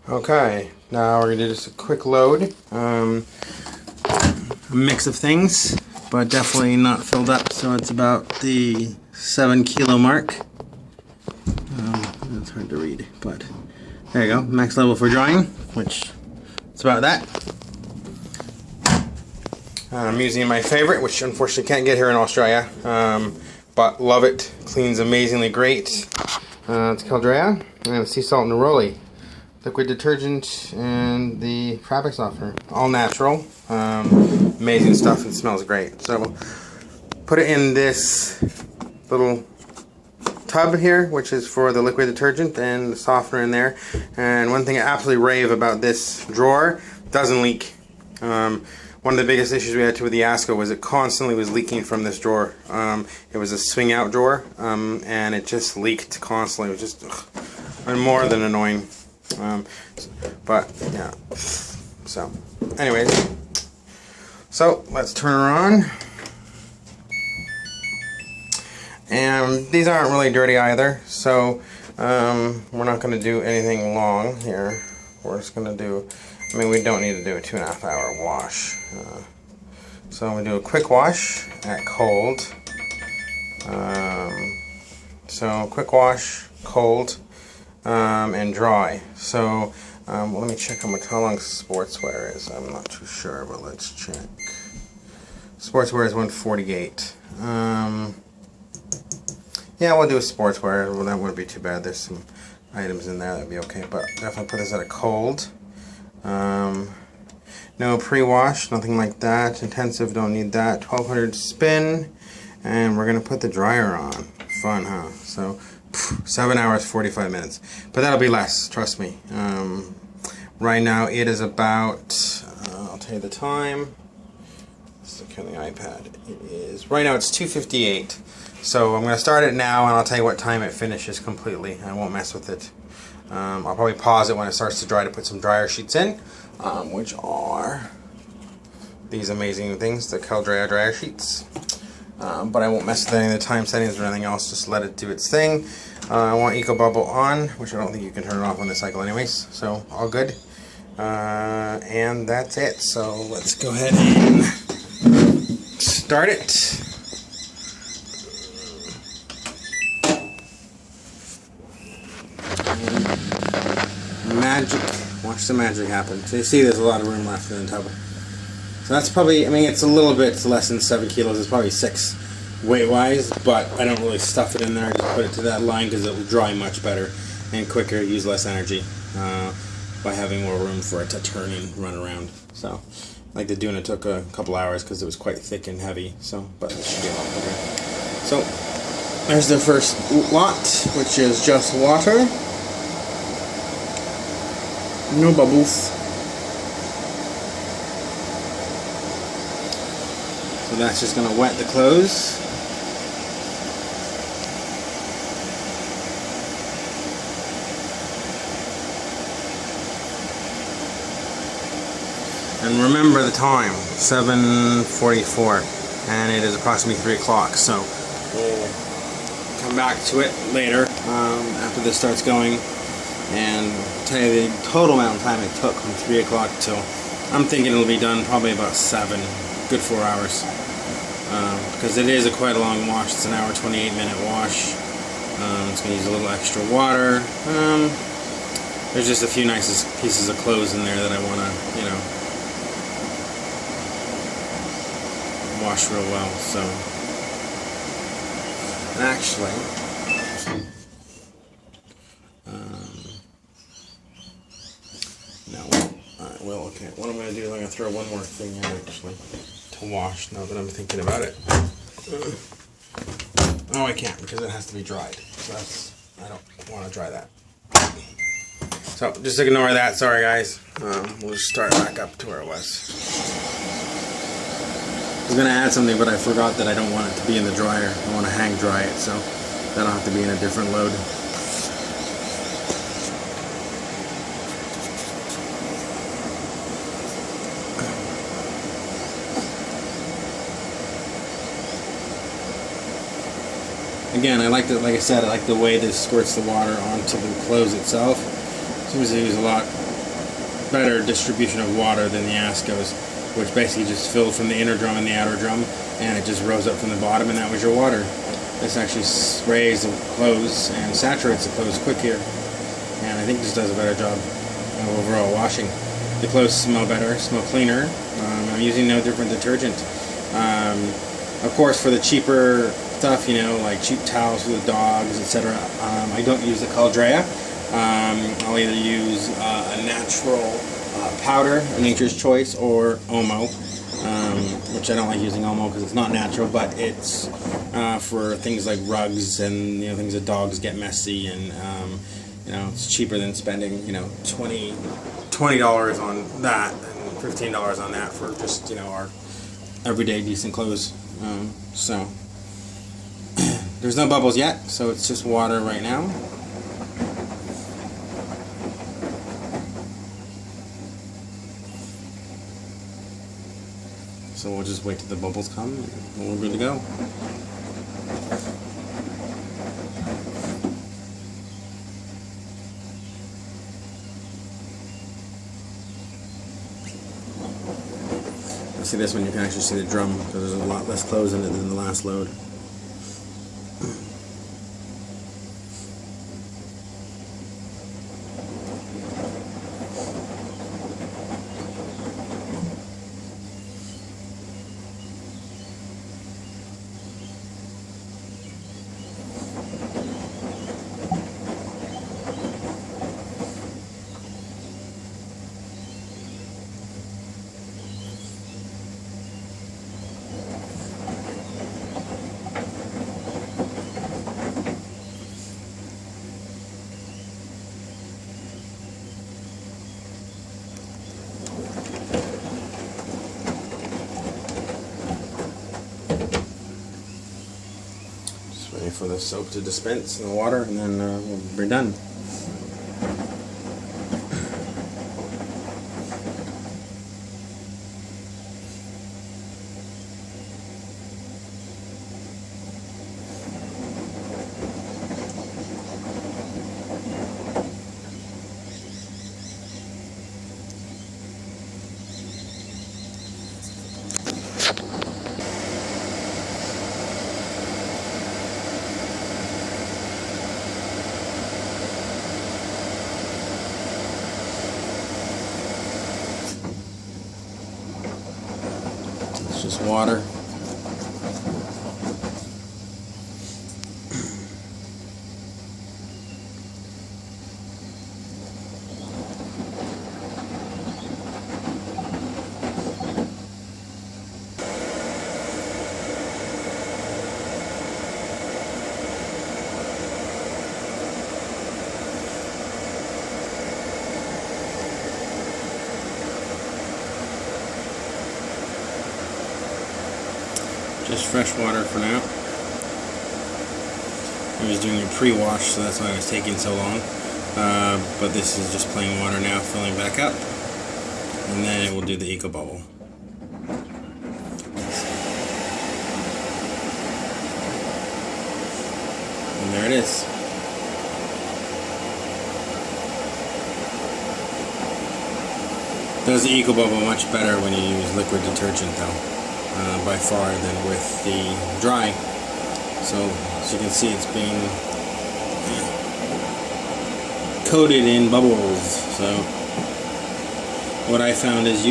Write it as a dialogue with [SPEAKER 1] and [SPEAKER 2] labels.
[SPEAKER 1] Okay, now we're going to do just a quick load. A mix of things, but definitely not filled up, so it's about the 7 kilo mark. It's hard to read, but there you go. Max level for drying, which is about that. I'm using my favorite, which unfortunately can't get here in Australia, but love it. Cleans amazingly great. It's Caldrea and sea salt neroli. Liquid detergent and the fabric softener. All natural. Amazing stuff and smells great. So put it in this little tub here, which is for the liquid detergent and the softener in there. And one thing I absolutely rave about this drawer, doesn't leak. One of the biggest issues we had with the Asco was it constantly was leaking from this drawer. It was a swing out drawer, and it just leaked constantly. It was just more than annoying. But yeah, so anyways, so let's turn her on. And these aren't really dirty either, so we're not going to do anything long here. We're just going to do, I mean, we don't need to do a 2.5 hour wash. So I'm going to do a quick wash at cold. So quick wash, cold, and dry. So let me check how long sportswear is. I'm not too sure, but let's check. Sportswear is 148. Yeah, we'll do a sportswear. Well, that wouldn't be too bad. There's some items in there that'd be okay, but definitely put this at a cold. No pre-wash, nothing like that. Intensive, don't need that. 1200 spin, and we're gonna put the dryer on. Fun, huh? So 7 hours 45 minutes, but that'll be less, trust me. Right now it is about I'll tell you the time. Let's look on the iPad. It is right now it's 2:58. So I'm going to start it now, and I'll tell you what time it finishes completely. I won't mess with it. I'll probably pause it when it starts to dry to put some dryer sheets in, which are these amazing things, the Caldrea dryer sheets. But I won't mess with any of the time settings or anything else, just let it do its thing. I want Eco Bubble on, which I don't think you can turn it off on this cycle anyways, so all good. And that's it, so let's go ahead and start it. Magic. Watch the magic happen. So you see there's a lot of room left in the tub. So that's probably, I mean, it's a little bit less than 7 kilos. It's probably 6 weight-wise, but I don't really stuff it in there. I just put it to that line because it will dry much better and quicker, use less energy by having more room for it to turn and run around. So, like the Duna took a couple hours because it was quite thick and heavy, so, but it should be a lot quicker. So, there's the first lot, which is just water. No bubbles. So that's just going to wet the clothes. And remember the time, 7:44, and it is approximately 3 o'clock. So we'll come back to it later after this starts going. And tell you the total amount of time it took from 3 o'clock till, I'm thinking it'll be done probably about 7, good 4 hours. Because it is quite a long wash. It's an hour 28-minute wash. It's going to use a little extra water. There's just a few nice pieces of clothes in there that I want to, you know, wash real well. So, and actually, well, okay, what I'm going to do is I'm going to throw one more thing in actually to wash now that I'm thinking about it. Oh, I can't because it has to be dried. So I don't want to dry that. So just ignore that. Sorry guys. We'll just start back up to where it was. I was going to add something, but I forgot that I don't want it to be in the dryer. I want to hang dry it, so that'll have to be in a different load. Again, I like the, like I said, I like the way this squirts the water onto the clothes itself. Seems to use a lot better distribution of water than the Ascos, which basically just filled from the inner drum and the outer drum, and it just rose up from the bottom, and that was your water. This actually sprays the clothes and saturates the clothes quick here, and I think this does a better job of overall washing. The clothes smell better, smell cleaner. I'm using no different detergent. Of course, for the cheaper stuff, you know, like cheap towels for the dogs, etc., I don't use the Caldrea. I'll either use a natural powder, a Nature's Choice, or Omo, which I don't like using Omo because it's not natural, but it's for things like rugs and, you know, things that dogs get messy, and you know, it's cheaper than spending, you know, $20 on that and $15 on that for just, you know, our everyday decent clothes. So there's no bubbles yet, so it's just water right now. So we'll just wait till the bubbles come and we're good to go. See this one, you can actually see the drum because there's a lot less clothes in it than the last load. Waiting for the soap to dispense in the water, and then we're done. It's just water. Just fresh water for now. I was doing a pre-wash, so that's why it was taking so long. But this is just plain water now, filling back up. And then it will do the eco bubble. And there it is. Does the eco bubble much better when you use liquid detergent though. By far than with the dry. So as you can see, it's being coated in bubbles. So what I found is